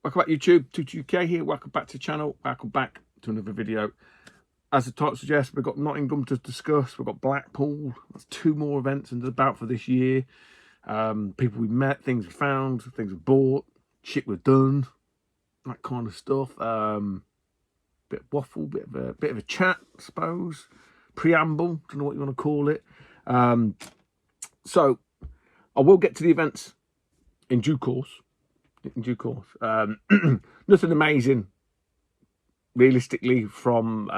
Welcome back YouTube, 22K here, welcome back to the channel, welcome back to another video. As the title suggests, we've got Nottingham to discuss, we've got Blackpool, that's 2 more events and about for this year. People we've met, things we found, things we bought, shit we've done, that kind of stuff. Bit of waffle, bit of a chat, I suppose. Preamble, don't know what you want to call it. So I will get to the events in due course. Nothing amazing realistically from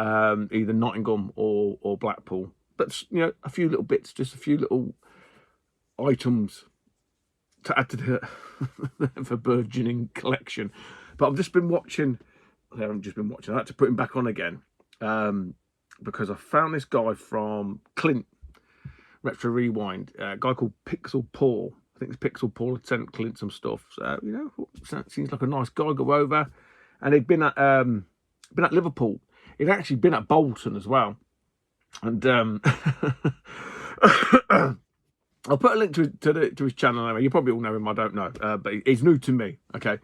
either Nottingham or Blackpool, but you know, a few little bits, just a few little items to add to the burgeoning collection. But I've just been watching. I had to put him back on again because I found this guy from Clint Retro Rewind, a guy called Pixel Paul. I think it's Pixel Paul had sent Clint some stuff. So, you know, seems like a nice guy. Go over, and he'd been at Liverpool. He'd actually been at Bolton as well. And I'll put a link to his channel anyway. You probably all know him. I don't know, but he's new to me. Okay,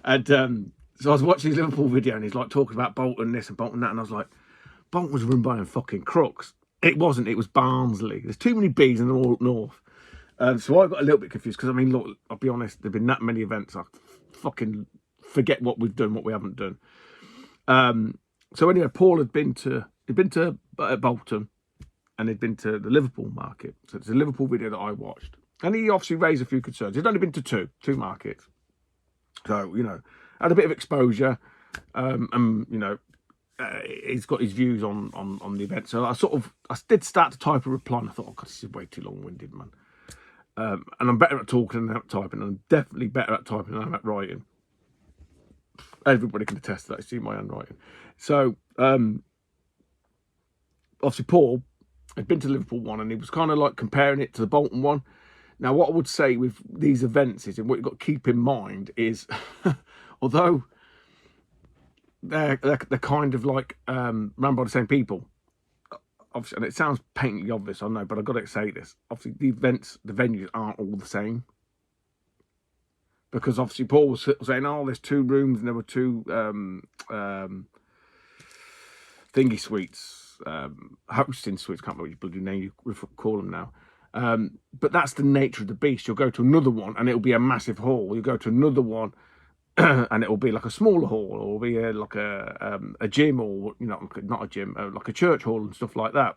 and so I was watching his Liverpool video, and he's like talking about Bolton this and Bolton that, and I was like, Bolton was run by them fucking crooks. It wasn't. It was Barnsley. There's too many B's in the north. So I got a little bit confused because, I mean, look, I'll be honest, there've been that many events, I fucking forget what we've done, what we haven't done. So anyway, Paul he'd been to Bolton, and he'd been to the Liverpool market. So it's a Liverpool video that I watched. And he obviously raised a few concerns. He'd only been to two markets. So, you know, had a bit of exposure. And, you know, he's got his views on the event. So I did start to type a reply, and I thought, oh God, this is way too long-winded, man. And I'm better at talking than at typing, and I'm definitely better at typing than I'm at writing. Everybody can attest to that. You see my handwriting. So obviously Paul had been to Liverpool one, and he was kind of like comparing it to the Bolton one. Now, what I would say with these events is, and what you've got to keep in mind is, although they're kind of like run by the same people, obviously, and it sounds painfully obvious, I know, but I've got to say this. Obviously, the events, the venues aren't all the same. Because obviously Paul was saying, oh, there's 2 rooms, and there were 2 thingy suites, hosting suites, can't remember what you bloody name you call them now. But that's the nature of the beast. You'll go to another one, and it'll be a massive hall. You go to another one, and it'll be like a smaller hall, or it'll be like a gym, or, you know, not a gym, like a church hall and stuff like that.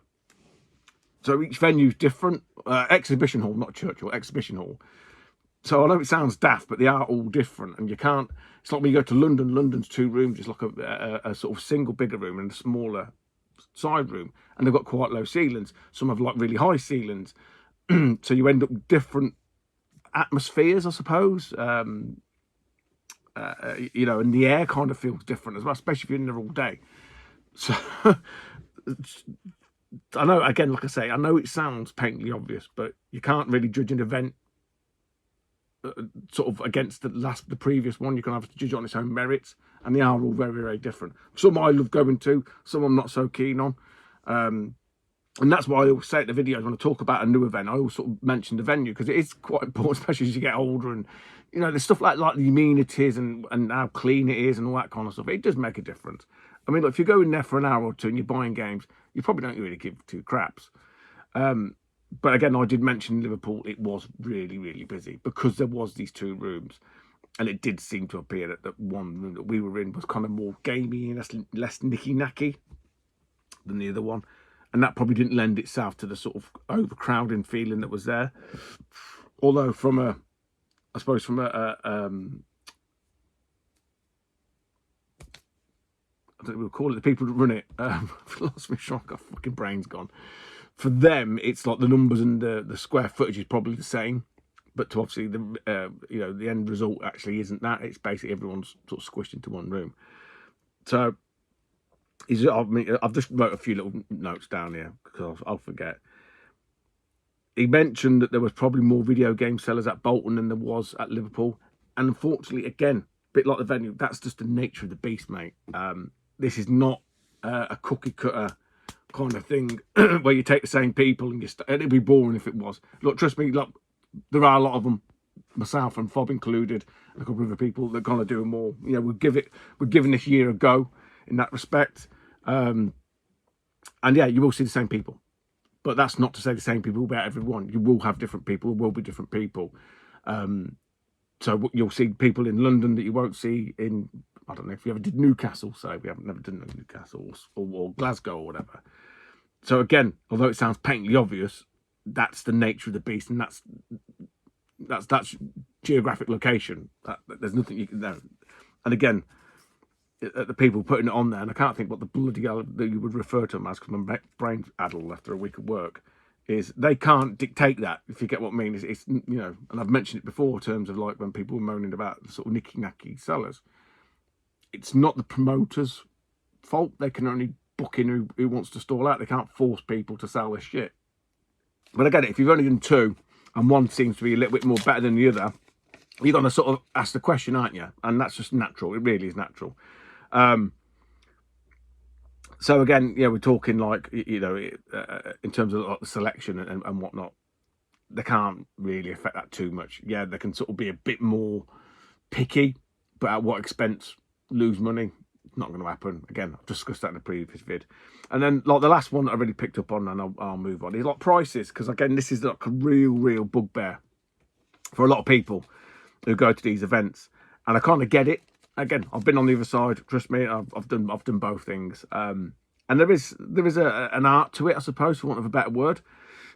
So each venue's different. Exhibition hall, not church hall, exhibition hall. So I know it sounds daft, but they are all different, and you can't. It's like when you go to London. London's 2 rooms. It's like a sort of single bigger room and a smaller side room, and they've got quite low ceilings. Some have like really high ceilings, so you end up different atmospheres, I suppose. You know, and the air kind of feels different as well, especially if you're in there all day. So I know, again, like I say, I know it sounds painfully obvious, but you can't really judge an event sort of against the previous one. You can have to judge it on its own merits, and they are all very, very different. Some I love going to, some I'm not so keen on, and that's why I always say at the videos when I talk about a new event, I always sort of mention the venue, because it is quite important, especially as you get older, and you know, there's stuff like the amenities and how clean it is and all that kind of stuff. It does make a difference. I mean, look, if you go in there for an hour or 2 and you're buying games, you probably don't really give 2 craps. But again, I did mention Liverpool, it was really, really busy because there was these 2 rooms. And it did seem to appear that one room that we were in was kind of more gamey and less nicky-nacky than the other one. And that probably didn't lend itself to the sort of overcrowding feeling that was there. Although I suppose from I don't know what we'll call it, the people that run it, I've lost my shock, my fucking brain's gone. For them, it's like the numbers and the square footage is probably the same, but to obviously you know, the end result actually isn't that. It's basically everyone's sort of squished into one room. So I've just wrote a few little notes down here because I'll forget. He mentioned that there was probably more video game sellers at Bolton than there was at Liverpool, and unfortunately, again, a bit like the venue, that's just the nature of the beast, mate. This is not a cookie cutter kind of thing where you take the same people and it'd be boring if it was. Look, trust me, look, there are a lot of them. myself and Fob included, and a couple of other people that are going to do more. You know, we're giving this year a go in that respect. And yeah, you will see the same people. But that's not to say the same people about everyone. You will have different people. There will be different people. So you'll see people in London that you won't see in, I don't know if you ever did Newcastle. So we haven't never done Newcastle or Glasgow or whatever. So again, although it sounds patently obvious, that's the nature of the beast, and that's geographic location. There's nothing you can know. And again, the people putting it on there, and I can't think what the bloody hell that you would refer to them as, because my brain's addled after a week of work, is they can't dictate that, if you get what I mean. It's you know, and I've mentioned it before in terms of like when people were moaning about the sort of nicky-nacky sellers. It's not the promoter's fault. They can only book in who wants to stall out. They can't force people to sell their shit. But I get it, if you've only done two, and one seems to be a little bit more better than the other, you're going to sort of ask the question, aren't you? And that's just natural. It really is natural. So again, yeah, we're talking like, you know, in terms of like the selection and whatnot, they can't really affect that too much. Yeah, they can sort of be a bit more picky, but at what expense? Lose money? Not going to happen. Again, I've discussed that in a previous vid. And then like the last one that I really picked up on, and I'll move on, is like prices, because again, this is like a real bugbear for a lot of people who go to these events, and I kind of get it. Again, I've been on the other side. Trust me, I've done both things. And there is an art to it, I suppose, for want of a better word.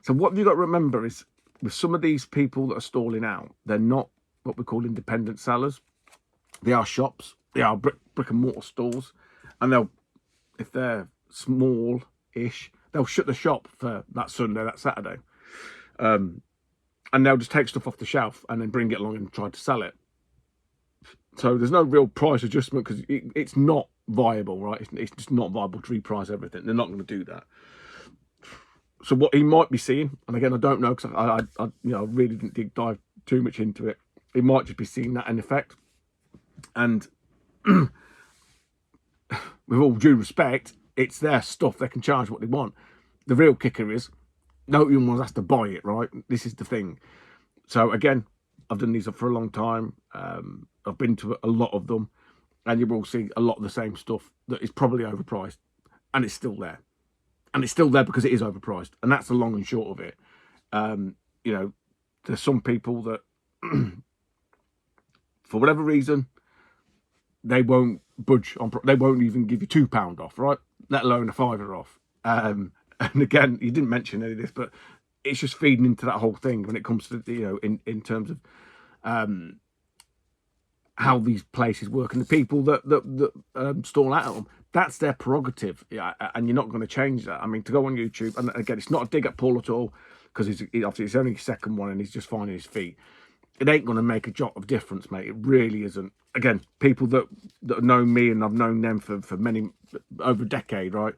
So what you've got to remember is, with some of these people that are stalling out, they're not what we call independent sellers. They are shops. They are brick and mortar stores, and they'll, if they're small-ish, they'll shut the shop for that Sunday, that Saturday, and they'll just take stuff off the shelf and then bring it along and try to sell it. So there's no real price adjustment, because it's not viable, right? It's just not viable to reprice everything. They're not going to do that. So what he might be seeing, and again, I don't know, because I you know, really didn't dive too much into it. He might just be seeing that in effect. And with all due respect, it's their stuff. They can charge what they want. The real kicker is, no one has to buy it, right? This is the thing. So again, I've done these for a long time. I've been to a lot of them, and you will see a lot of the same stuff that is probably overpriced, and it's still there. And it's still there because it is overpriced, and that's the long and short of it. You know, there's some people that, for whatever reason, they won't budge on. They won't even give you £2 off, right? Let alone a £5 off. And again, you didn't mention any of this, but it's just feeding into that whole thing when it comes to, you know, in terms of how these places work, and the people that stall out of them. That's their prerogative, yeah, and you're not going to change that. I mean, to go on YouTube, and again, it's not a dig at Paul at all, because obviously it's only his second one and he's just finding his feet. It ain't going to make a jot of difference, mate. It really isn't. Again, people that know me, and I've known them for many, over a decade, right?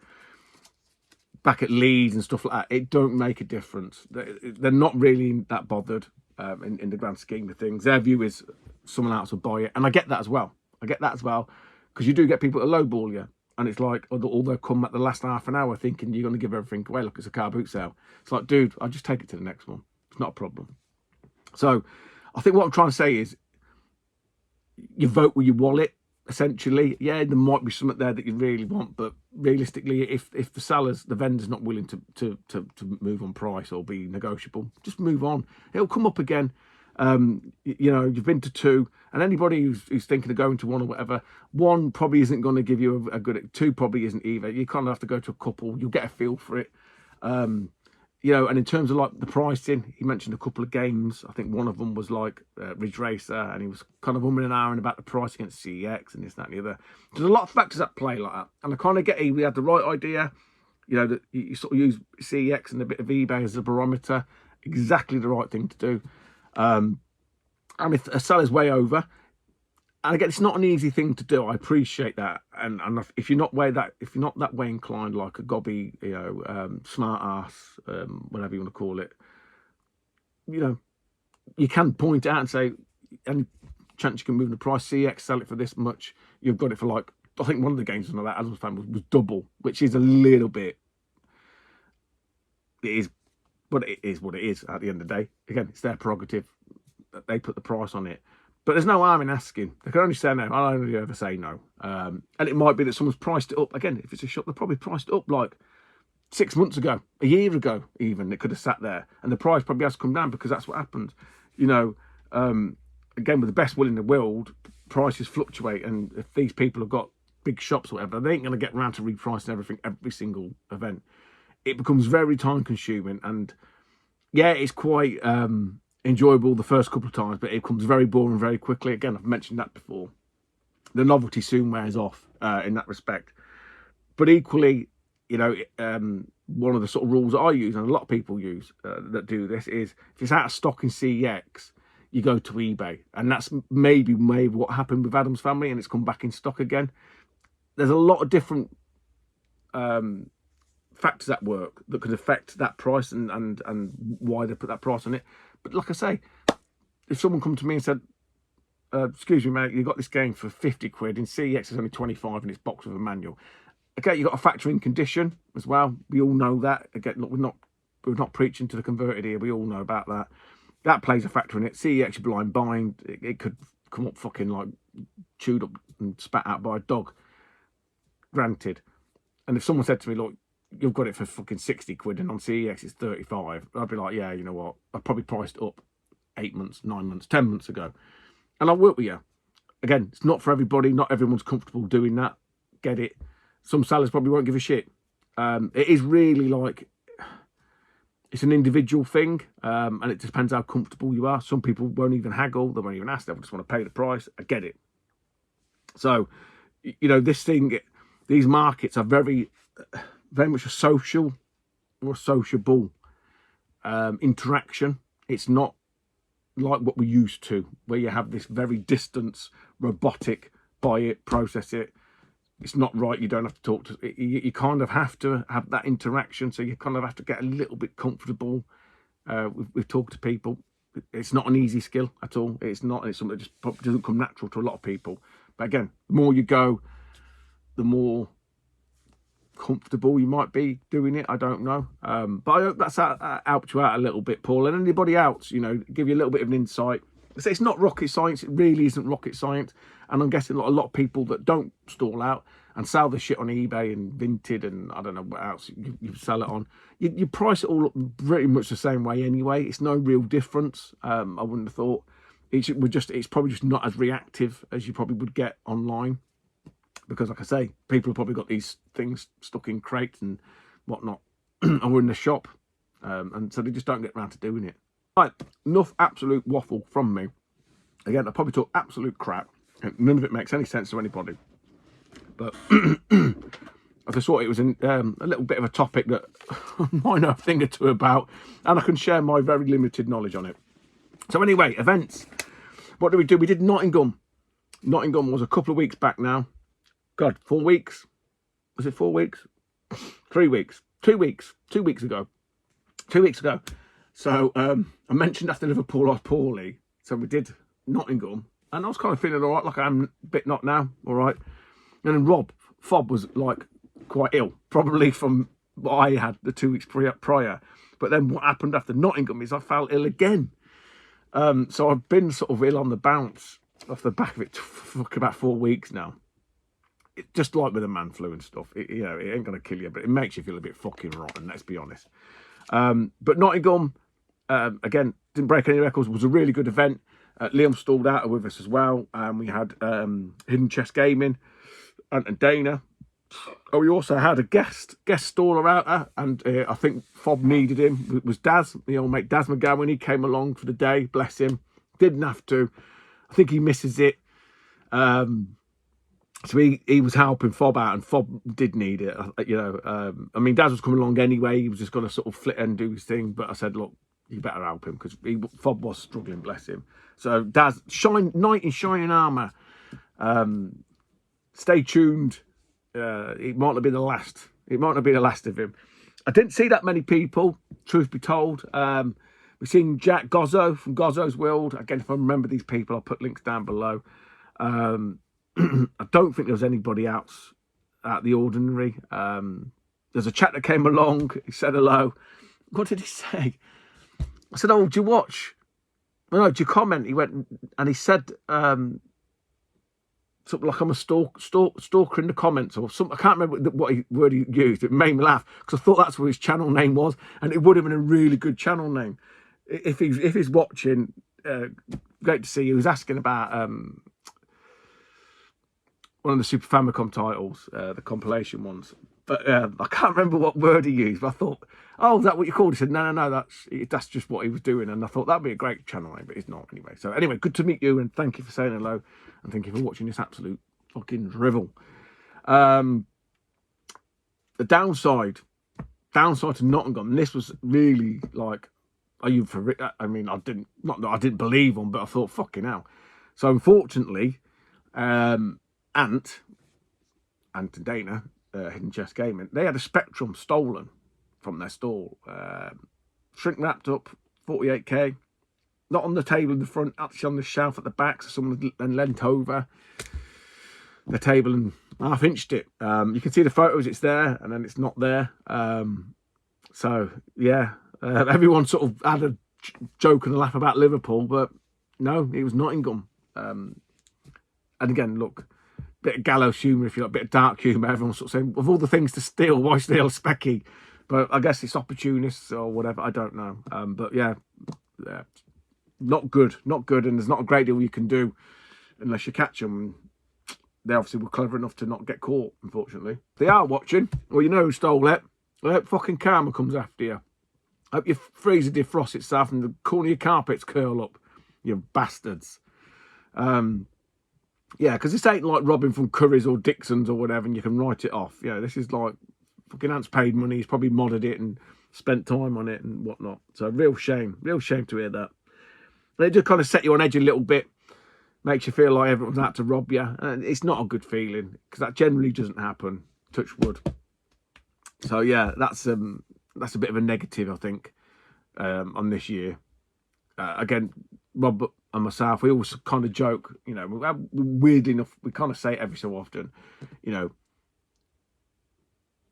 Back at Leeds and stuff like that, it don't make a difference. They're not really that bothered in the grand scheme of things. Their view is someone else will buy it, and I get that as well. Because you do get people that lowball you, and it's like, or they'll come at the last half an hour thinking you're going to give everything away. Look, it's a car boot sale. It's like, dude, I'll just take it to the next one. It's not a problem. So I think what I'm trying to say is, you vote with your wallet, essentially. Yeah, there might be something there that you really want, but realistically, if the vendor's not willing to move on price or be negotiable, just move on. It'll come up again. You know, you've been to two, and anybody who's thinking of going to one or whatever, one probably isn't going to give you a good, two probably isn't either. You kind of have to go to a couple. You'll get a feel for it. You know, and in terms of like the pricing, he mentioned a couple of games. I think one of them was like Ridge Racer, and he was kind of umming and ahhing about the price against CEX and this, that, and the other. There's a lot of factors at play like that, and I kind of get we had the right idea. You know, that you sort of use CEX and a bit of eBay as a barometer. Exactly the right thing to do. And if a seller's way over, and again, it's not an easy thing to do. I appreciate that, and if you're not that way inclined, like a gobby, you know, smart ass, whatever you want to call it, you know, you can point out and say, any chance you can move the price, CX, sell it for this much. You've got it for, like, I think one of the games on that Adams fan was double, which is a little bit. It is, but it is what it is. At the end of the day, again, it's their prerogative. they put the price on it. But there's no harm in asking. They can only say no. I'll only ever say no. And it might be that someone's priced it up. Again, if it's a shop, they're probably priced it up like 6 months ago, a year ago even. It could have sat there. And the price probably has come down because that's what happens. You know, again, with the best will in the world, prices fluctuate. And if these people have got big shops or whatever, they ain't going to get around to repricing everything every single event. It becomes very time consuming. And yeah, it's quite enjoyable the first couple of times, but it becomes very boring very quickly. Again, I've mentioned that before. The novelty soon wears off in that respect. But equally, you know, one of the sort of rules that I use, and a lot of people use that do this, is if it's out of stock in CEX, you go to eBay. And that's maybe what happened with Adam's Family, and it's come back in stock again. There's a lot of different factors at work that could affect that price and why they put that price on it. But like I say, if someone come to me and said, excuse me, mate, you got this game for 50 quid, in CEX is only 25 and it's boxed with a manual. Okay, you've got to factor in condition as well. We all know that. Again, we're not preaching to the converted here. We all know about that. That plays a factor in it. CEX blind buying, it could come up fucking like chewed up and spat out by a dog. Granted. And if someone said to me, look, you've got it for fucking 60 quid and on CEX it's 35, I'd be like, yeah, you know what? I probably priced it up 8 months, 9 months, 10 months ago. And I'll work with you. Again, it's not for everybody. Not everyone's comfortable doing that. Get it. Some sellers probably won't give a shit. It is really like, it's an individual thing, and it depends how comfortable you are. Some people won't even haggle. They won't even ask. They just want to pay the price. I get it. So, you know, these markets are very much a social or a sociable interaction. It's not like what we used to, where you have this very distant, robotic, buy it, process it. It's not right. You don't have to talk to. You kind of have to have that interaction. So you kind of have to get a little bit comfortable with talking to people. It's not an easy skill at all. It's not. It's something that just probably doesn't come natural to a lot of people. But again, the more you go, the more comfortable you might be doing it. I don't know. But I hope that's helped you out a little bit, Paul, and anybody else. You know, give you a little bit of an insight. So it's not rocket science. It really isn't rocket science. And I'm guessing a lot of people that don't stall out and sell the shit on eBay and Vinted and I don't know what else you sell it on. You price it all up pretty much the same way anyway. It's no real difference. I wouldn't have thought. It's probably just not as reactive as you probably would get online. Because like I say, people have probably got these things stuck in crates and whatnot. And we're in the shop. And so they just don't get around to doing it. Right, enough absolute waffle from me. Again, I probably talk absolute crap. And none of it makes any sense to anybody. But I just thought it was a little bit of a topic that I might know a thing or two about. And I can share my very limited knowledge on it. So anyway, events. What did we do? We did Nottingham. Nottingham was a couple of weeks back now. God, 4 weeks? Was it 4 weeks? 3 weeks. 2 weeks. 2 weeks ago. 2 weeks ago. So I mentioned after Liverpool I was poorly. So we did Nottingham. And I was kind of feeling all right, like I am a bit not now, all right. And then Fob was like quite ill, probably from what I had the 2 weeks prior. But then what happened after Nottingham is I fell ill again. So I've been sort of ill on the bounce off the back of it for about 4 weeks now. It's just like with the man flu and stuff. You know, it ain't going to kill you, but it makes you feel a bit fucking rotten, let's be honest. But Nottingham, again, didn't break any records. It was a really good event. Liam stalled out with us as well. We had Hidden Chest Gaming and Dana. Oh, we also had a guest staller out, and I think Fob needed him. It was Daz, the old mate Daz McGowan. He came along for the day, bless him. Didn't have to. I think he misses it. So he was helping Fob out, and Fob did need it. You know, I mean, Daz was coming along anyway. He was just going to sort of flit and do his thing. But I said, look, you better help him because Fob was struggling, bless him. So Daz, knight in shining armour. Stay tuned. It might not be the last. It might not be the last of him. I didn't see that many people, truth be told. We've seen Jack Gozzo from Gozzo's World. Again, if I remember these people, I'll put links down below. I don't think there was anybody else out of the ordinary. There's a chap that came along. He said hello. What did he say? I said, oh, do you watch no, to comment, he went and he said something like, I'm a stalker in the comments or something. I can't remember what word he used. It made me laugh because I thought that's what his channel name was, and it would have been a really good channel name if he's watching. Great to see you. He was asking about one of the Super Famicom titles, the compilation ones. But I can't remember what word he used. But I thought, oh, is that what you called? He said, no, that's just what he was doing. And I thought that'd be a great channel name, but he's not anyway. So anyway, good to meet you, and thank you for saying hello, and thank you for watching this absolute fucking drivel. The downside to Nottingham. And this was really like, are you for it? I mean, I didn't believe them, but I thought, fucking hell. So unfortunately, Ant and Dana, Hidden Chest Gaming, they had a Spectrum stolen from their store, shrink wrapped up, 48k, not on the table in the front, actually on the shelf at the back. So someone then leant over the table and half-inched it. You can see the photos, it's there, and then it's not there. So yeah, everyone sort of had a joke and a laugh about Liverpool, but no, it was Nottingham. And again, look, bit of gallows humour, if you like, a bit of dark humour. Everyone's sort of saying, of all the things to steal, why steal Specky? But I guess it's opportunists or whatever. I don't know. But yeah, not good, and there's not a great deal you can do unless you catch them. They obviously were clever enough to not get caught, unfortunately. They are watching. Well, you know who stole it. I hope fucking karma comes after you. I hope your freezer defrosts itself and the corner of your carpets curl up, you bastards. Yeah, because this ain't like robbing from Curry's or Dixon's or whatever, and you can write it off. Yeah, this is like fucking Ant's paid money. He's probably modded it and spent time on it and whatnot. So real shame to hear that. And it just kind of set you on edge a little bit, makes you feel like everyone's out to rob you, and it's not a good feeling because that generally doesn't happen. Touch wood. So yeah, that's a bit of a negative, I think, on this year. Again, Rob and myself, we always kind of joke, you know, weird enough, we kind of say it every so often, you know,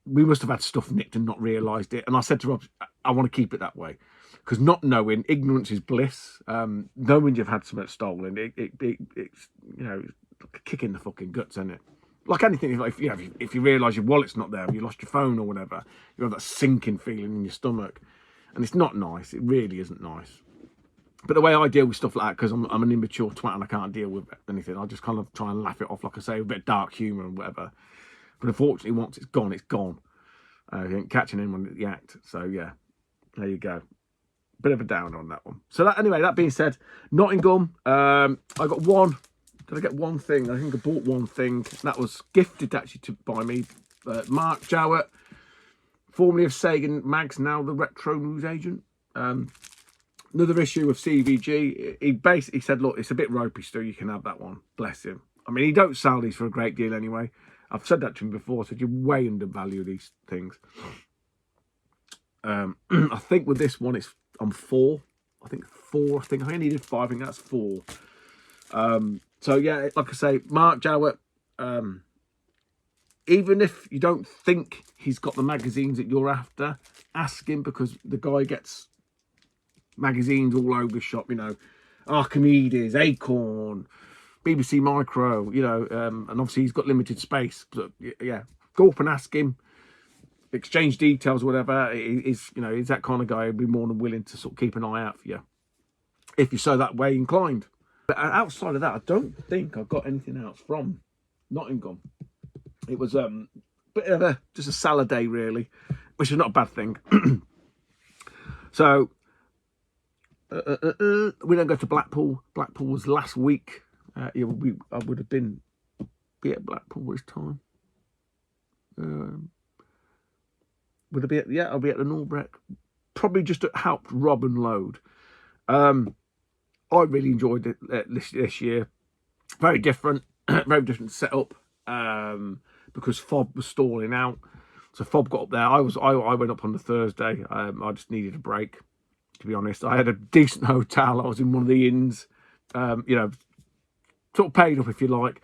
we must have had stuff nicked and not realised it. And I said to Rob, I want to keep it that way, because not knowing, ignorance is bliss. Knowing you've had something stolen, it's, you know, like a kick in the fucking guts, isn't it? Like anything, if you realise your wallet's not there, you lost your phone or whatever, you have that sinking feeling in your stomach, and it's not nice. It really isn't nice. But the way I deal with stuff like that, because I'm an immature twat and I can't deal with anything, I just kind of try and laugh it off, like I say, with a bit of dark humour and whatever. But unfortunately, once it's gone, it's gone. You ain't catching anyone at the act. So yeah, there you go. Bit of a downer on that one. So anyway, that being said, Nottingham, I got one. Did I get one thing? I think I bought one thing. That was gifted actually by me. Mark Jowett, formerly of Sega Mags, now the Retro News Agent. Another issue of CVG. He basically said, look, it's a bit ropey, Stu, you can have that one. Bless him. I mean, he don't sell these for a great deal anyway. I've said that to him before, said you way undervalue these things. I think with this one, I'm 4. I think I needed 5, I think that's 4. So yeah, like I say, Mark Jowett, even if you don't think he's got the magazines that you're after, ask him, because the guy gets magazines all over the shop, you know, Archimedes, Acorn, BBC Micro, you know, and obviously he's got limited space. But yeah, go up and ask him, exchange details, whatever. He's that kind of guy who'd be more than willing to sort of keep an eye out for you if you're so that way inclined. But outside of that, I don't think I've got anything else from Nottingham. It was a bit of just a salad day, really, which is not a bad thing. So we don't go to Blackpool. Blackpool was last week. Yeah, I would have be at Blackpool this time. Would I be at? I'll be at the Norbreck. Probably just to help Rob and load. I really enjoyed it this year. Very different, very different setup. Because Fob was stalling out, so Fob got up there. I went up on the Thursday. I just needed a break, to be honest. I had a decent hotel. I was in one of the inns. You know, sort of paid up if you like,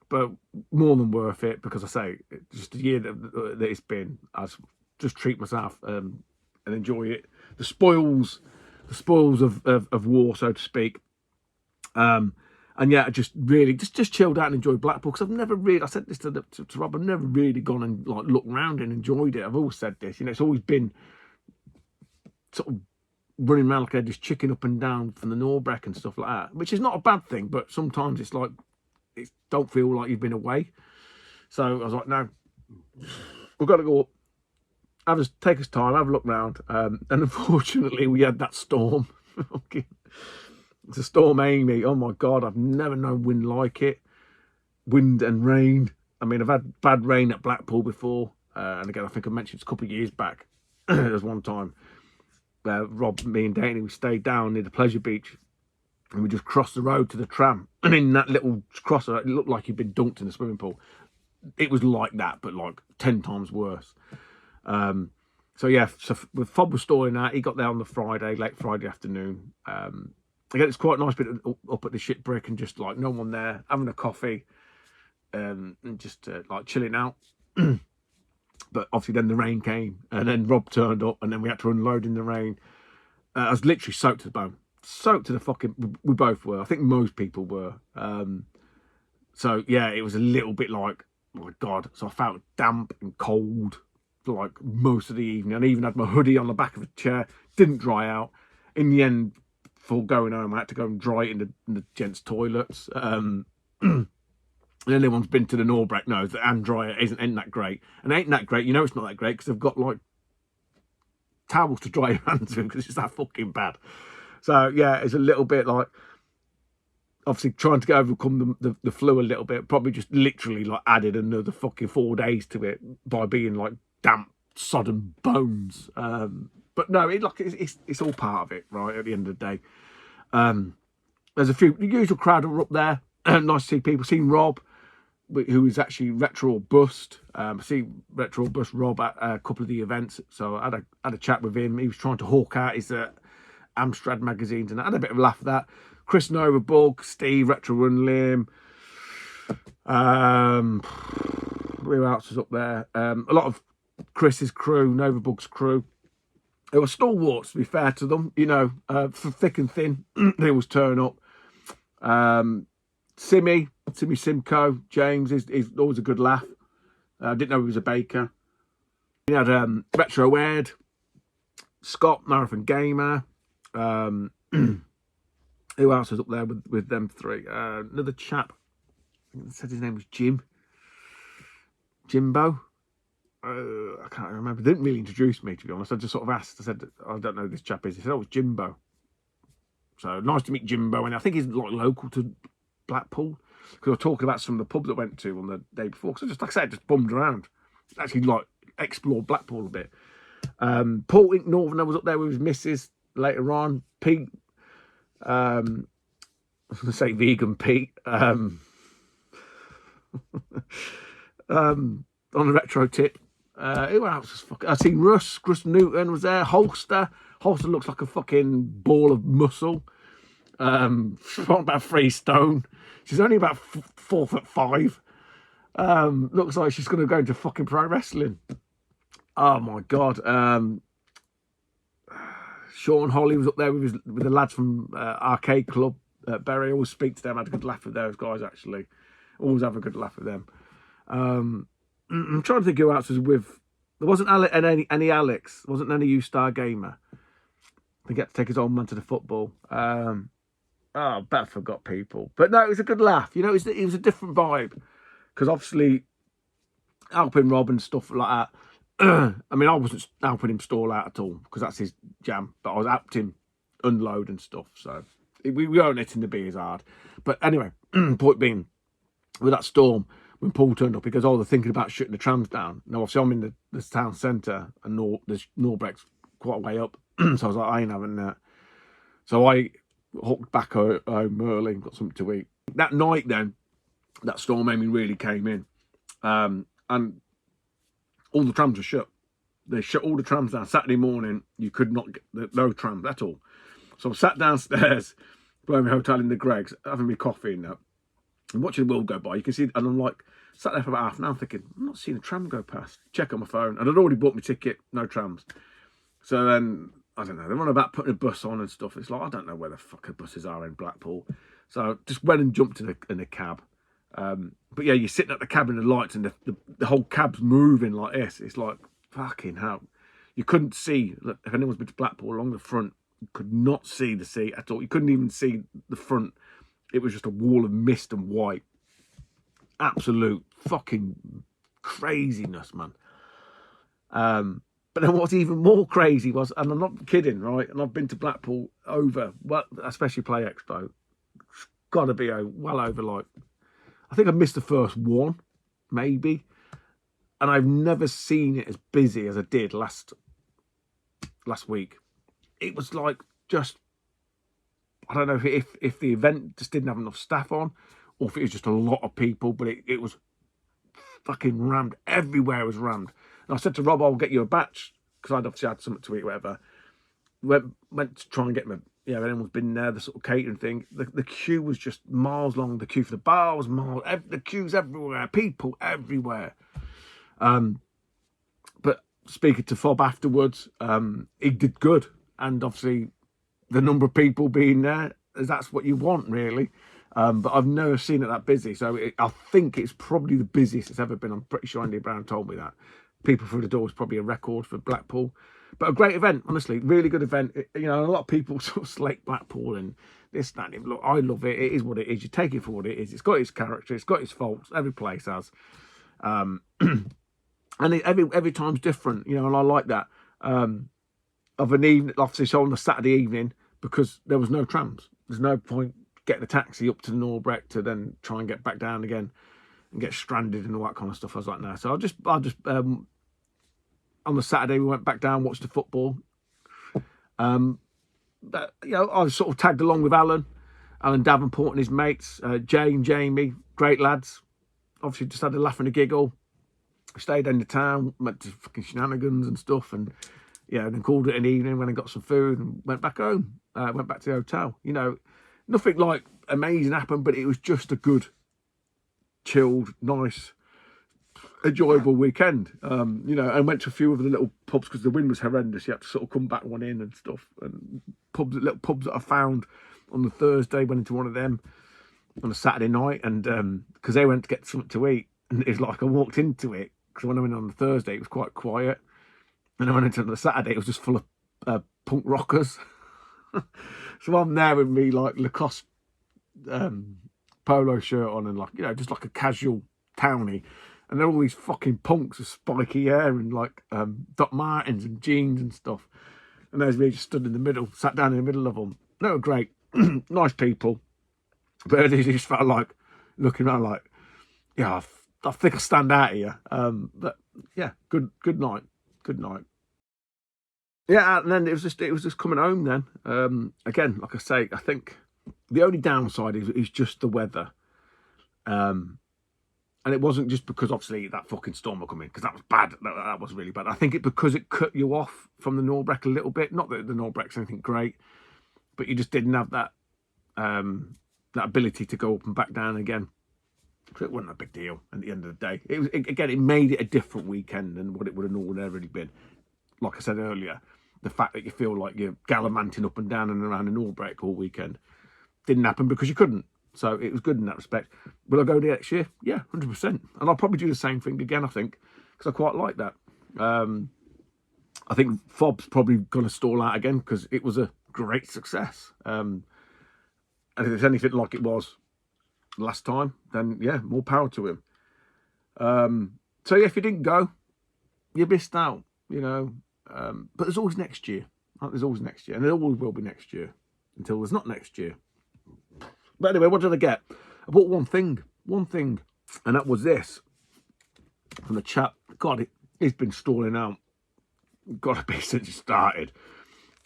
but more than worth it, because I say just a year that it's been. I just treat myself and enjoy it. The spoils spoils of war, so to speak. And yeah, just really just chilled out and enjoyed Blackpool, because I've never really, I said this to Rob, I've never really gone and like looked around and enjoyed it. I've always said this, you know, it's always been sort of running around like just chicken up and down from the Norbreck and stuff like that, which is not a bad thing, but sometimes it's like, it don't feel like you've been away. So I was like, no, we've got to go up, take us time, have a look round. And unfortunately, we had that storm. It's a storm Amy. Oh my God, I've never known wind like it. Wind and rain. I mean, I've had bad rain at Blackpool before. And again, I think I mentioned it a couple of years back. There was one time where Rob, me and Danny, we stayed down near the Pleasure Beach, and we just crossed the road to the tram. And in that little crosser, it looked like you'd been dunked in a swimming pool. It was like that, but like 10 times worse. So yeah, so Fob was storing that. He got there on the Friday, late Friday afternoon. Again, it's quite a nice bit up at the ship brick, and just like no one there, having a coffee, and just like chilling out. But obviously then the rain came, and then Rob turned up, and then we had to unload in the rain. I was literally soaked to the bone. Soaked to the fucking... We both were. I think most people were. So yeah, it was a little bit like, oh my God. So I felt damp and cold for like most of the evening. And I even had my hoodie on the back of a chair. Didn't dry out. In the end, before going home, I had to go and dry it in the gents' toilets. And anyone's been to the Norbreck knows that hand dryer ain't that great. And ain't that great, you know it's not that great, because they've got like towels to dry your hands with, because it's that fucking bad. So yeah, it's a little bit like, obviously trying to overcome the flu a little bit, probably just literally like added another fucking 4 days to it by being like damp, sodden bones. But no, it's all part of it, right, at the end of the day. There's a few, the usual crowd are up there. Nice to see people. Seen Rob, who is actually Retro or Bust. I see Retro or Bust Rob at a couple of the events. So I had a chat with him. He was trying to hawk out his Amstrad magazines, and I had a bit of a laugh at that. Chris Nova Bug, Steve, Retro Run Limb. Who else was up there? A lot of Chris's crew, Nova Bug's crew. They were stalwarts, to be fair to them. You know, for thick and thin, they always turn up. Simmy Simcoe, James is always a good laugh. I didn't know he was a baker. We had Retro Ed, Scott, Marathon Gamer. Who else was up there with them three? Another chap, I said his name was Jimbo. I can't remember. They didn't really introduce me, to be honest. I just sort of asked. I said, I don't know who this chap is. He said, oh, it's Jimbo. So nice to meet Jimbo. And I think he's like local to Blackpool, because I was talking about some of the pubs I went to on the day before. So just like I said, just bummed around, actually like explored Blackpool a bit. Paul Ink Northerner was up there with his missus later on. Pete, I was going to say vegan Pete. On the retro tip. Who else was fucking? I seen Russ Newton was there. Holster looks like a fucking ball of muscle. About 3 stone. She's only about 4'5". Looks like she's going to go into fucking pro wrestling. Oh my God. Sean Holly was up there with the lads from Arcade Club. Barry, I always speak to them. I had a good laugh with those guys, actually. Always have a good laugh with them. I'm trying to think who else was with. There wasn't any Alex. There wasn't any U-Star Gamer. They get to take his old man to the football. I bet I forgot people. But no, it was a good laugh. You know, it was a different vibe. Because obviously, helping Rob and stuff like that. I mean, I wasn't helping him stall out at all, because that's his jam. But I was helping him unload and stuff. So we weren't hitting the beers hard. But anyway, point being, with that storm, when Paul turned up, he goes, oh, they're thinking about shutting the trams down. Now, obviously, I'm in the town centre, and Norbreck's quite a way up. So I was like, I ain't having that. So I hooked back home early, got something to eat. That night then, that storm Amy really came in. And all the trams were shut. They shut all the trams down. Saturday morning, you could not get no trams at all. So I sat downstairs, blowing my hotel in the Greggs, having my coffee and that. And watching the world go by, you can see, and I'm like, sat there for about half an hour thinking, I'm not seeing a tram go past. Check on my phone. And I'd already bought my ticket, no trams. So then I don't know, they're on about putting a bus on and stuff. It's like, I don't know where the fuck the buses are in Blackpool. So just went and jumped in a cab. But yeah, you're sitting at the cab in the lights and the whole cab's moving like this. It's like, fucking hell. You couldn't see, if anyone's been to Blackpool along the front, you could not see the sea at all. You couldn't even see the front. It was just a wall of mist and white. Absolute fucking craziness, man. But then what's even more crazy was, and I'm not kidding, right? And I've been to Blackpool over, well, especially Play Expo. It's got to be well over, like, I think I missed the first one, maybe. And I've never seen it as busy as I did last week. It was like just, I don't know if the event just didn't have enough staff on, or if it was just a lot of people, but it was fucking rammed. Everywhere was rammed. And I said to Rob, I'll get you a batch, because I'd obviously had something to eat, whatever. Went to try and get my, anyone's been there, the sort of catering thing. The queue was just miles long. The queue for the bar was miles. The queues everywhere. People everywhere. But speaking to Fob afterwards, he did good. And obviously, the number of people being there, that's what you want, really. But I've never seen it that busy. So I think it's probably the busiest it's ever been. I'm pretty sure Andy Brown told me that. People through the door is probably a record for Blackpool. But a great event, honestly. Really good event. A lot of people sort of slate Blackpool and this, that. And look, I love it. It is what it is. You take it for what it is. It's got its character. It's got its faults. Every place has. And every time's different, and I like that. Of an evening, obviously, so on the Saturday evening, because there was no trams. There's no point getting a taxi up to the Norbreck to then try and get back down again and get stranded and all that kind of stuff. I was like, no. So I just on the Saturday we went back down, watched the football. But, I was sort of tagged along with Alan Davenport and his mates, Jay and Jamie, great lads. Obviously, just had a laugh and a giggle. Stayed in the town, went to fucking shenanigans and stuff, and then called it an evening, went and got some food and went back home. Went back to the hotel. Nothing like amazing happened, but it was just a good, chilled, nice, enjoyable weekend. And went to a few of the little pubs because the wind was horrendous. You had to sort of come back one in and stuff. And little pubs that I found on the Thursday, went into one of them on a Saturday night, and because they went to get something to eat, and it was like I walked into it because when I went on the Thursday, it was quite quiet, and I went into the Saturday, it was just full of punk rockers. So I'm there with me like Lacoste polo shirt on and just like a casual townie, and they're all these fucking punks with spiky hair and like Doc Martens and jeans and stuff, and there's me just stood in the middle, sat down in the middle of them. They were great, nice people, but they just felt like looking around like, I think I stand out here. But yeah, good night. Yeah, and then it was just coming home then. Again, like I say, I think the only downside is just the weather. And it wasn't just because obviously that fucking storm will come in, because that was bad. That was really bad. I think because it cut you off from the Norbreck a little bit. Not that the Norbreck's anything great, but you just didn't have that that ability to go up and back down again. So it wasn't a big deal at the end of the day. It made it a different weekend than what it would have ordinarily been. Like I said earlier, the fact that you feel like you're gallivanting up and down and around in Norbreck all weekend didn't happen because you couldn't. So it was good in that respect. Will I go there next year? Yeah, 100%. And I'll probably do the same thing again, I think, because I quite like that. I think Fob's probably going to stall out again because it was a great success. And if it's anything like it was last time, then yeah, more power to him. So yeah, if you didn't go, you missed out, but there's always next year. There's always next year, and there always will be next year until there's not next year. But anyway, what did I get? I bought one thing, and that was this from the chap. God, he's been stalling out. Got to be since it started,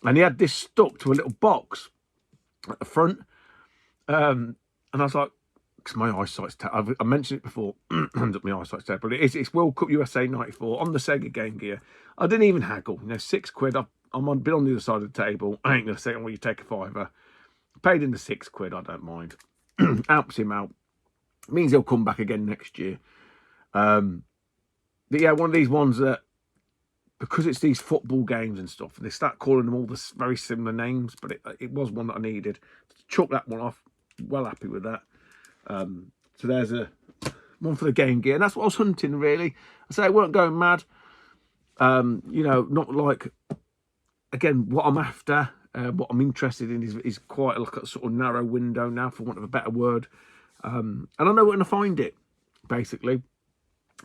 and he had this stuck to a little box at the front, and I was like, because my eyesight's terrible. I mentioned it before. Hands up, my eyesight's terrible. It's World Cup USA '94 on the Sega Game Gear. I didn't even haggle. £6. Been on the other side of the table. I ain't gonna say, well, you take a fiver. Paid in the £6. I don't mind. Helps him out. Means he'll come back again next year. But yeah, one of these ones that because it's these football games and stuff, they start calling them all the very similar names, but it was one that I needed. Chuck that one off. Well happy with that. So there's a one for the Game Gear. And that's what I was hunting, really. I say I weren't going mad. You know, not like, again, what I'm after, what I'm interested in is quite like a sort of narrow window now, for want of a better word. And I know where to find it, basically.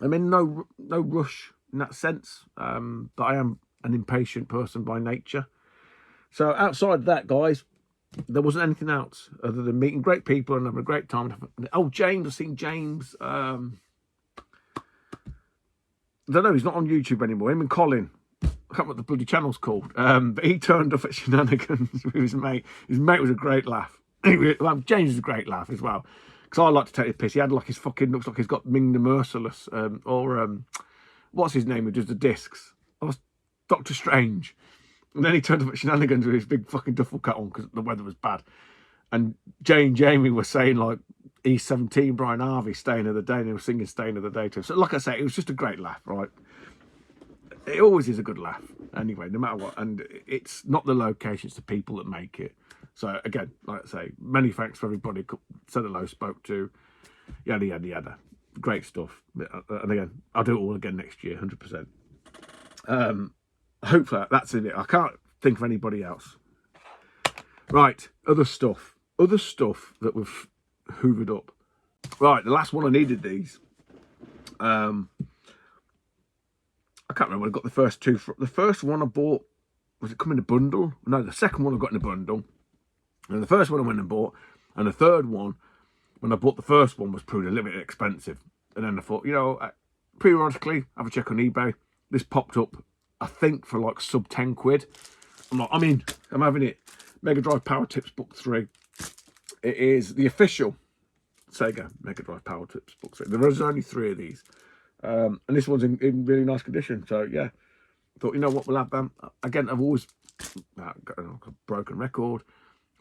I'm in no rush in that sense, but I am an impatient person by nature. So outside that, guys, there wasn't anything else other than meeting great people and having a great time. Oh, James, I've seen James. I don't know, he's not on YouTube anymore. Him and Colin, I can't remember what the bloody channel's called. But he turned up at Shenanigans with his mate. His mate was a great laugh. Well, James is a great laugh as well. Because I like to take the piss. He had like his fucking, looks like he's got Ming the Merciless, what's his name who does the discs? Oh, Doctor Strange. And then he turned up at Shenanigans with his big fucking duffel coat on because the weather was bad. And Jay and Jamie were saying like E17, Brian Harvey, Staying of the Day, and they were singing Staying of the Day to him. So like I say, it was just a great laugh, right? It always is a good laugh anyway, no matter what. And it's not the location, it's the people that make it. So again, like I say, many thanks for everybody said hello, spoke to, yada, yada, yada. Great stuff. And again, I'll do it all again next year, 100%. Hopefully that's it. I can't think of anybody else. Right, other stuff that we've hoovered up. Right, the last one I needed these. I can't remember. I got the first two. The first one I bought, was it come in a bundle? No, the second one I got in a bundle. And the first one I went and bought, and the third one, when I bought the first one, was proved a little bit expensive. And then I thought, you know, periodically have a check on eBay. This popped up, I think, for like sub 10 quid. I'm having it. Mega Drive Power Tips Book 3. It is the official Sega Mega Drive Power Tips Book 3. There is only 3 of these. And this one's in really nice condition. So, yeah. Thought, you know what, we'll have them. Again, I've always got a broken record.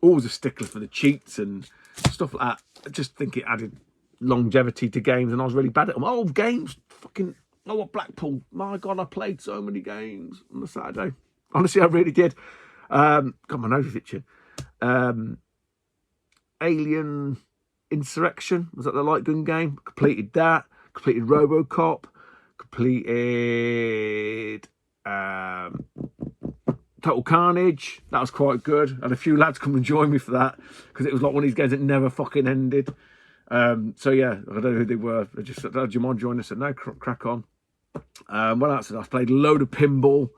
Always a stickler for the cheats and stuff like that. I just think it added longevity to games, and I was really bad at them. Oh, games. Fucking, oh, what Blackpool. My God, I played so many games on the Saturday. Honestly, I really did. God, my nose is itching. Alien Insurrection, was that the light gun game? Completed that. Completed RoboCop. Completed Total Carnage. That was quite good. Had a few lads come and join me for that because it was like one of these games that never fucking ended. So yeah, I don't know who they were. I just said, "Oh, do you mind joining us?" I said, "No, crack on." What else? I played a load of pinball.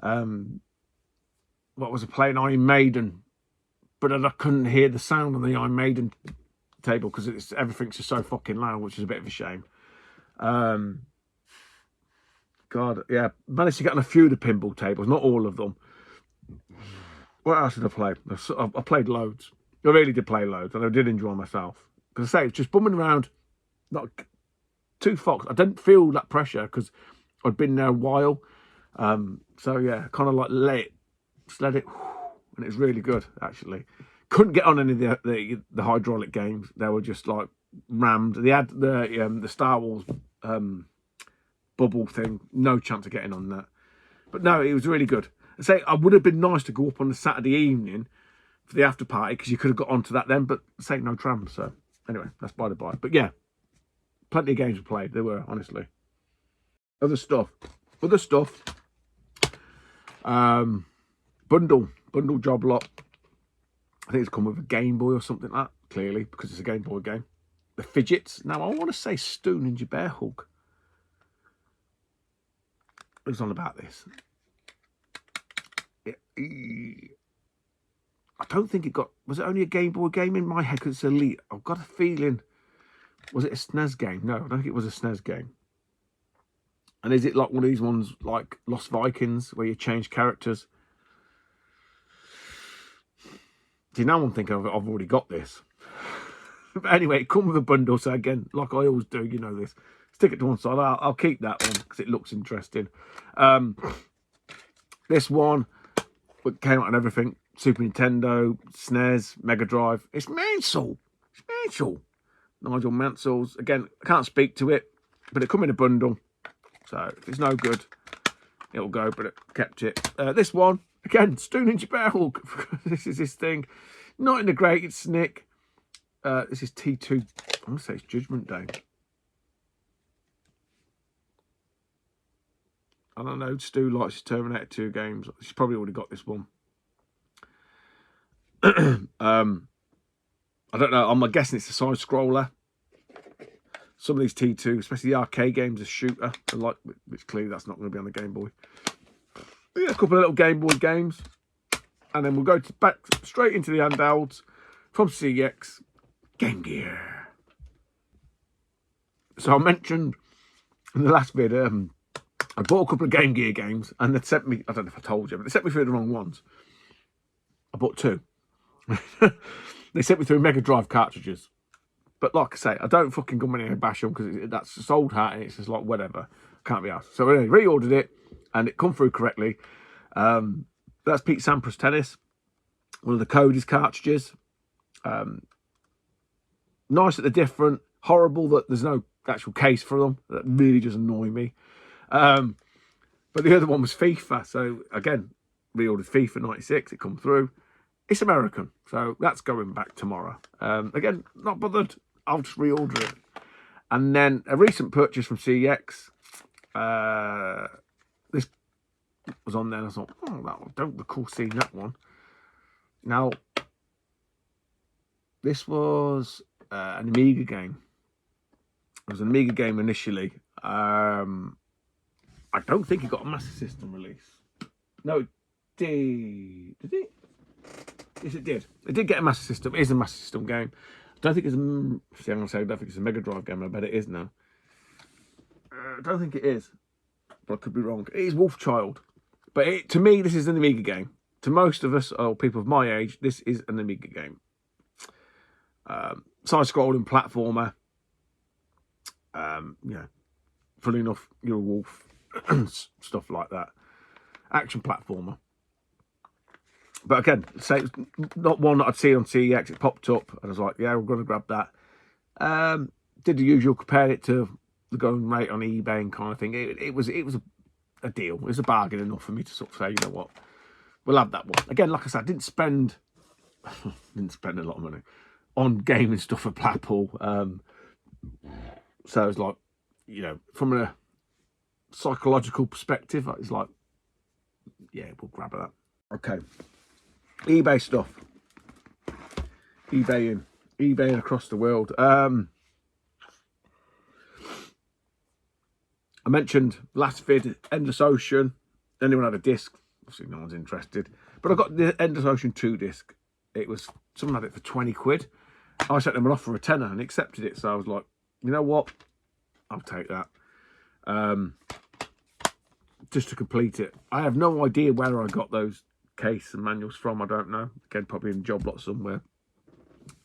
What was I playing? Iron Maiden, but I couldn't hear the sound on the Iron Maiden table because everything's just so fucking loud, which is a bit of a shame. God, yeah, managed to get on a few of the pinball tables, not all of them. What else did I play? I played loads. I really did play loads, and I did enjoy myself. Because I say, it's just bumming around, not too fox. I didn't feel that pressure because I'd been there a while. So yeah, kind of like let it, and it was really good actually. Couldn't get on any of the hydraulic games. They were just like rammed. They had the Star Wars bubble thing. No chance of getting on that. But no, it was really good. I say I would have been nice to go up on the Saturday evening for the after party because you could have got onto that then. But say no tram. So anyway, that's by the by. But yeah, plenty of games we played. They were, honestly. Other stuff. Bundle job lot. I think it's come with a Game Boy or something like that, clearly, because it's a Game Boy game. The fidgets. Now, I want to say Stu Ninja Bear Hug. It was on about this. I don't think it got... Was it only a Game Boy game in my head because it's Elite? I've got a feeling... Was it a SNES game? No, I don't think it was a SNES game. And is it like one of these ones like Lost Vikings where you change characters? See, now I'm thinking I've already got this. But anyway, it comes with a bundle. So again, like I always do, you know this. Stick it to one side. I'll keep that one because it looks interesting. This one came out on everything. Super Nintendo, SNES, Mega Drive. It's Mansell. Nigel Mansell's. Again, I can't speak to it, but it come in a bundle. So if it's no good, it'll go, but it kept it. This one, again, Stu Ninja Bearhawk. This is his thing. Not in the greatest nick. This is T2. I'm going to say it's Judgment Day. I don't know. Stu likes his Terminator 2 games. He's probably already got this one. I don't know. I'm guessing it's a side scroller. Some of these T2, especially the arcade games, a shooter. Which clearly that's not going to be on the Game Boy. But yeah, a couple of little Game Boy games. And then we'll go back straight into the handhelds from CEX. Game Gear. So I mentioned in the last video, I bought a couple of Game Gear games, and they sent me, I don't know if I told you, but they sent me through the wrong ones. I bought two. They sent me through Mega Drive cartridges. But like I say, I don't fucking come in here and bash them, because that's just old hat, and it's just like, whatever. Can't be asked. So anyway, reordered it, and it come through correctly. That's Pete Sampras Tennis. One of the Cody's cartridges. Nice that they're different. Horrible that there's no actual case for them. That really does annoy me. But the other one was FIFA. So again, reordered FIFA 96. It come through. It's American, so that's going back tomorrow. Again, not bothered. I'll just reorder it. And then a recent purchase from CEX. This was on there, and I thought, oh, I don't recall seeing that one. Now, this was an Amiga game. It was an Amiga game initially. I don't think it got a Master System release. No, it did. Did it? Yes, it did. It did get a Master System. It is a Master System game. I don't think it's a... See, I'm going to say I don't think it's a Mega Drive game. I bet it is now. I don't think it is. But I could be wrong. It is Wolfchild. But to me, this is an Amiga game. To most of us, or people of my age, this is an Amiga game. Side-scrolling platformer. Yeah. Funny enough, you're a wolf. Stuff like that. Action platformer. But again, say it's not one that I'd seen on CEX. It popped up, and I was like, yeah, we're going to grab that. Did the usual, compared it to the going rate on eBay and kind of thing. It was a deal. It was a bargain enough for me to sort of say, you know what, we'll have that one. Again, like I said, I didn't spend a lot of money on gaming stuff at Blackpool. So it's like, you know, from a psychological perspective, it's like, yeah, we'll grab that. Okay. eBay stuff. eBaying across the world. I mentioned last vid, Endless Ocean. Anyone had a disc? Obviously no one's interested. But I got the Endless Ocean 2 disc. It was, someone had it for 20 quid. I sent them an offer for a tenner and accepted it. So I was like, you know what? I'll take that. Just to complete it. I have no idea where I got those case and manuals from. I don't know. Again, probably in a job lot somewhere.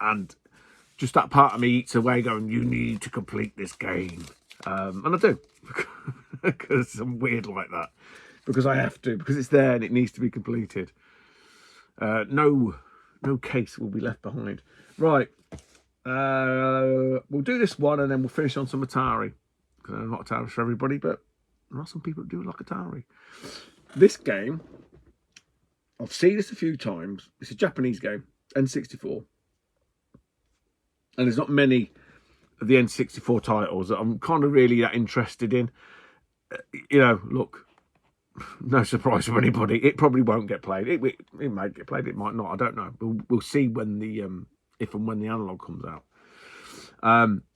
And just that part of me eats away going, you need to complete this game. And I do. Because I'm weird like that. Because I have to. Because it's there and it needs to be completed. No case will be left behind. Right. We'll do this one and then we'll finish on some Atari. Because I'm not Atari for everybody, but there are some people that do like Atari. This game, I've seen this a few times. It's a Japanese game, N64. And there's not many of the N64 titles that I'm kind of really that interested in. You know, look, no surprise from anybody. It probably won't get played. It might get played, it might not. I don't know. We'll see when the if and when the analog comes out.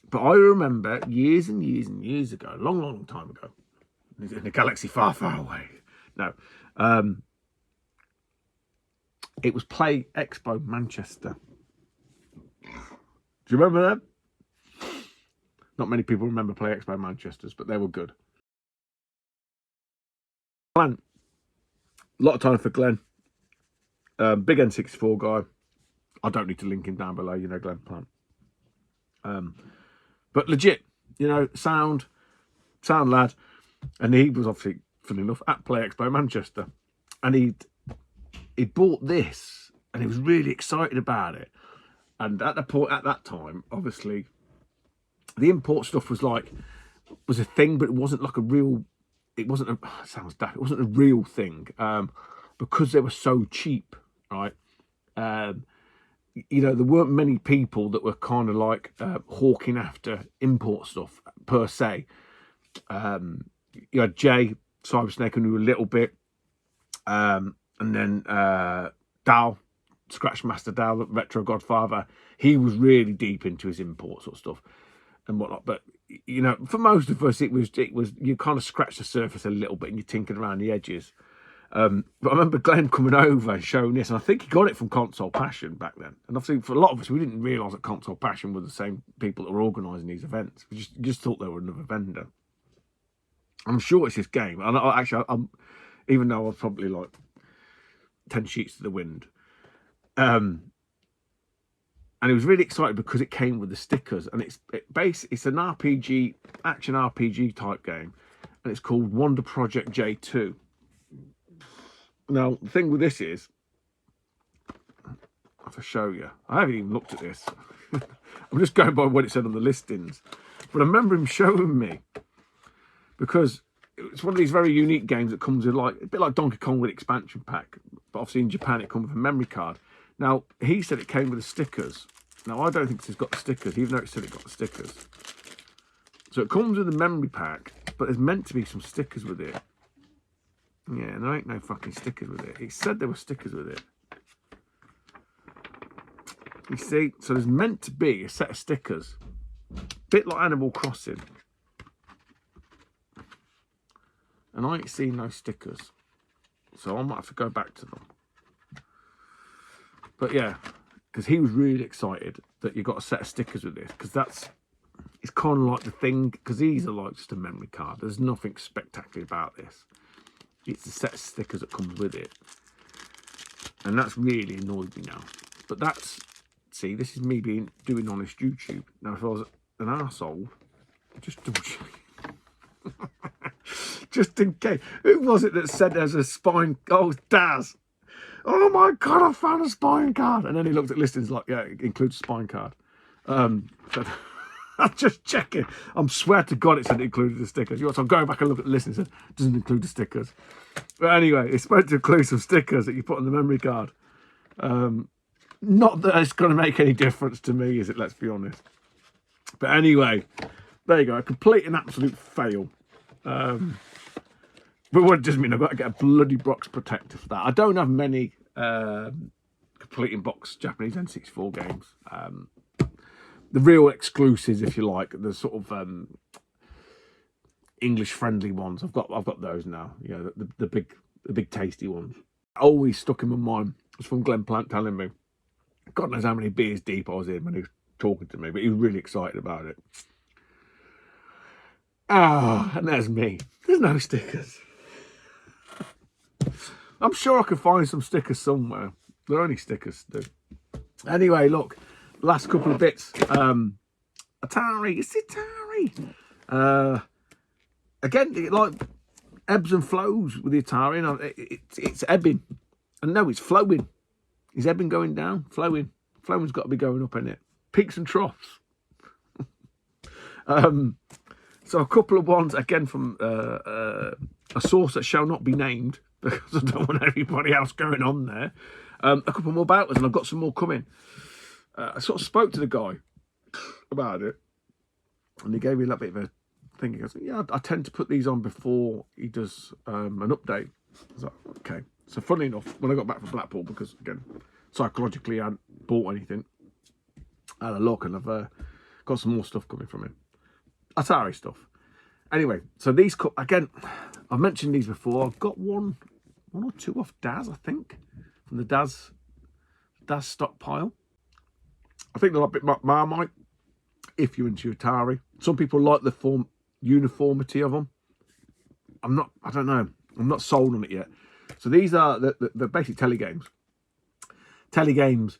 But I remember years and years and years ago, a long, long time ago, in a galaxy far, far away. No. It was Play Expo Manchester. Do you remember that? Not many people remember Play Expo Manchesters, but they were good. Glenn. A lot of time for Glenn. Big N64 guy. I don't need to link him down below, you know, Glenn Plant. But legit, you know, sound lad. And he was obviously, funny enough, at Play Expo Manchester. And he'd bought this and he was really excited about it. And at that time, obviously, the import stuff was a thing, but it wasn't like a real it wasn't a, it sounds daft, it wasn't a real thing, because they were so cheap, right? You know, there weren't many people that were kind of like hawking after import stuff per se. You had Jay, Cybersnake, who knew a little bit, and then Dal, Scratch Master Dal, Retro Godfather. He was really deep into his import sort of stuff and whatnot. But you know, for most of us, it was you kind of scratched the surface a little bit and you tinkered around the edges. But I remember Glenn coming over and showing this, and I think he got it from Console Passion back then. And obviously, for a lot of us, we didn't realise that Console Passion were the same people that were organising these events. We just thought they were another vendor. I'm sure it's this game, and I'm even though I was probably like 10 sheets to the wind. And he was really excited because it came with the stickers, and it's an RPG, action RPG type game, and it's called Wonder Project J2. Now, the thing with this is, I have to show you. I haven't even looked at this. I'm just going by what it said on the listings. But I remember him showing me, because it's one of these very unique games that comes with like a bit like Donkey Kong with expansion pack, but obviously in Japan it comes with a memory card. Now, he said it came with the stickers. Now, I don't think this has got the stickers, even though it said it got the stickers. So it comes with a memory pack, but there's meant to be some stickers with it. Yeah, and there ain't no fucking stickers with it. It said there were stickers with it. You see, so there's meant to be a set of stickers. Bit like Animal Crossing. And I ain't seen no stickers. So I might have to go back to them. But yeah, because he was really excited that you got a set of stickers with this. Because it's kind of like the thing, because these are like just a memory card. There's nothing spectacular about this. It's the set of stickers that comes with it. And that's really annoyed me now. But see, this is me doing honest YouTube. Now, if I was an arsehole, just double check. Just in case. Who was it that said there's a spine? Oh, Daz. Oh my God, I found a spine card. And then he looked at listings like, yeah, it includes a spine card. So I'm just checking. I'm swear to God it said it included the stickers. So I'm going back and look at the list and it said it doesn't include the stickers. But anyway, it's supposed to include some stickers that you put on the memory card. Not that it's going to make any difference to me, is it? Let's be honest. But anyway, there you go. A complete and absolute fail. But what does mean I've got to get a bloody box protector for that. I don't have many complete in box Japanese N64 games. The real exclusives, if you like, the sort of English friendly ones. I've got those now. You know, the big tasty ones. Always stuck in my mind. It was from Glenn Plant telling me. God knows how many beers deep I was in when he was talking to me, but he was really excited about it. Ah, and there's me. There's no stickers. I'm sure I could find some stickers somewhere. They're only stickers, dude. Anyway, look, last couple of bits. Atari, it's Atari. Again, it like ebbs and flows with the Atari. It's ebbing. And no, it's flowing. Is ebbing going down? Flowing. Flowing's got to be going up, in it. Peaks and troughs. So a couple of ones, again, from a source that shall not be named, because I don't want everybody else going on there. A couple more about us, and I've got some more coming. I sort of spoke to the guy about it, and he gave me a little bit of a thing. He goes, yeah, I tend to put these on before he does an update. I was like, okay. So funnily enough, when I got back from Blackpool, because again, psychologically I hadn't bought anything, I had a look, and I've got some more stuff coming from him. Atari stuff. Anyway, so these, again, I've mentioned these before. I've got one or two off Daz, I think, from the Daz stockpile. I think they're a bit Marmite, if you're into Atari. Some people like the uniformity of them. I don't know. I'm not sold on it yet. So these are the basic telegames. Telegames,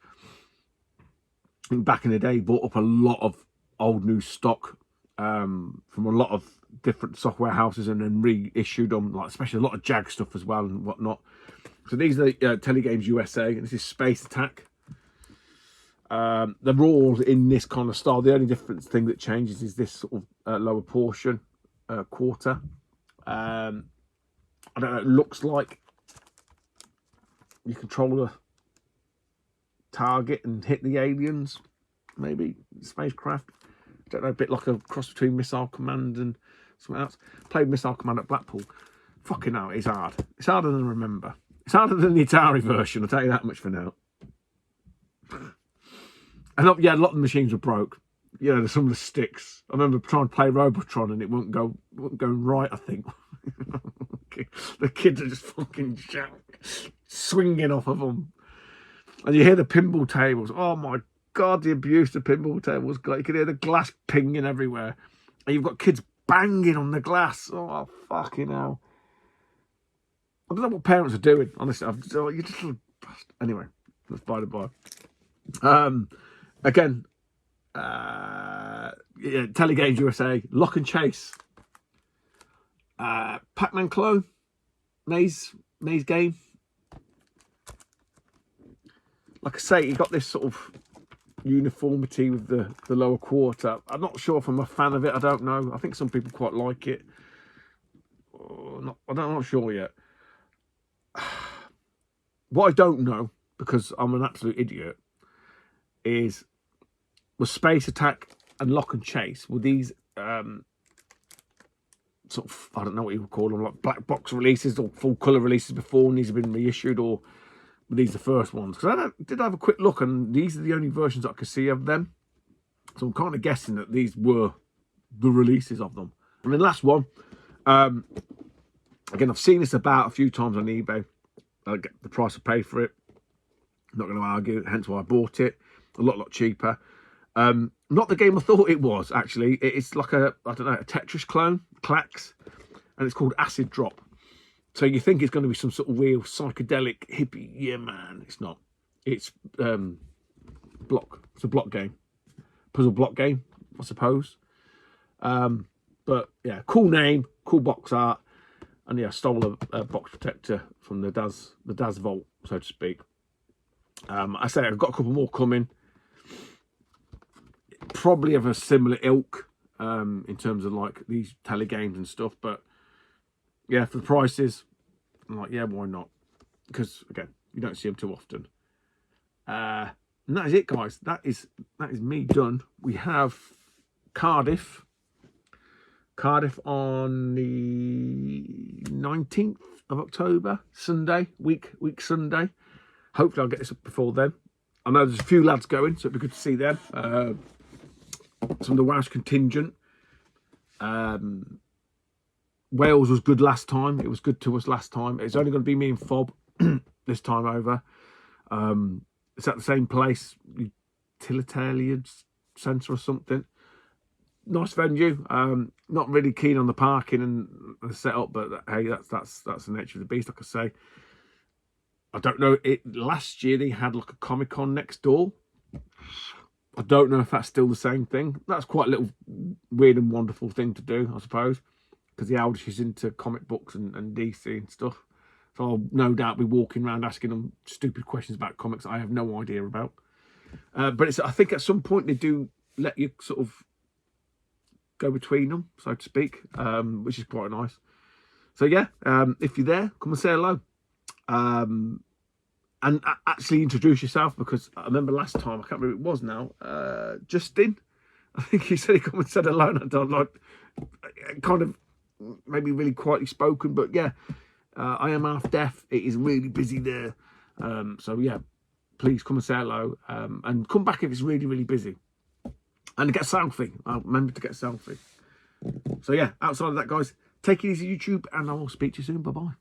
back in the day, bought up a lot of old new stock from a lot of different software houses and then reissued them, like especially a lot of Jag stuff as well and whatnot. So these are Telegames USA, and this is Space Attack. They're all in this kind of style. The only different thing that changes is this sort of lower portion, quarter. I don't know, it looks like you control a target and hit the aliens, maybe spacecraft. I don't know, a bit like a cross between Missile Command and something else. Played Missile Command at Blackpool. Fucking hell, it's hard. It's harder than I remember. It's harder than the Atari version, I'll tell you that much for now. And yeah, a lot of the machines were broke. You know, some of the sticks. I remember trying to play Robotron and it wasn't going right, I think. The kids are just fucking swinging off of them. And you hear the pinball tables. Oh my God, the abuse of pinball tables. You can hear the glass pinging everywhere. And you've got kids banging on the glass. Oh, fucking hell. I don't know what parents are doing, honestly. You just anyway, that's by the by. Again, yeah, Telegames USA, Lock and Chase, Pac-Man clone, Maze game. Like I say, you got this sort of uniformity with the lower quarter. I'm not sure if I'm a fan of it. I don't know. I think some people quite like it. I'm not sure yet. What I don't know, because I'm an absolute idiot, is was Space Attack and Lock and Chase, were these sort of, I don't know what you would call them, like black box releases or full colour releases before, and these have been reissued, or were these the first ones? Because I did have a quick look, and these are the only versions I could see of them. So I'm kind of guessing that these were the releases of them. And the last one, again, I've seen this about a few times on eBay. I get the price I paid for it. I'm not going to argue, hence why I bought it. A lot cheaper. Not the game I thought it was, actually. It's like a Tetris clone, Clax, and it's called Acid Drop. So you think it's going to be some sort of real psychedelic hippie. Yeah, man, it's not. It's It's a block game. Puzzle block game, I suppose. But yeah, cool name, cool box art. And yeah, I stole a box protector from the Daz vault, so to speak. I say I've got a couple more coming. Probably of a similar ilk in terms of like these telegames and stuff. But yeah, for the prices, I'm like, yeah, why not? Because again, you don't see them too often. And that is it, guys. That is me done. We have Cardiff on the 19th of October, Sunday, week Sunday. Hopefully I'll get this up before then. I know there's a few lads going, so it'd be good to see them. Some of the Welsh contingent. Wales was good last time. It was good to us last time. It's only going to be me and Fob this time over. It's at the same place, Utilitarian Centre or something. Nice venue. Not really keen on the parking and the setup, but hey, that's the nature of the beast. Like I say, I don't know. Last year they had like a Comic-Con next door. I don't know if that's still the same thing. That's quite a little weird and wonderful thing to do, I suppose, because the eldest is into comic books and DC and stuff. So I'll no doubt be walking around asking them stupid questions about comics I have no idea about. But I think at some point they do let you sort of go between them, so to speak, which is quite nice. So yeah, if you're there, come and say hello. And actually introduce yourself, because I remember last time, I can't remember who it was now, Justin, I think he said he come and said hello, and I like kind of maybe really quietly spoken, but yeah, I am half deaf. It is really busy there, so yeah, please come and say hello, and come back if it's really busy, and get a selfie. I'll remember to get a selfie. So yeah, outside of that, guys, take it easy, YouTube, and I will speak to you soon. Bye bye.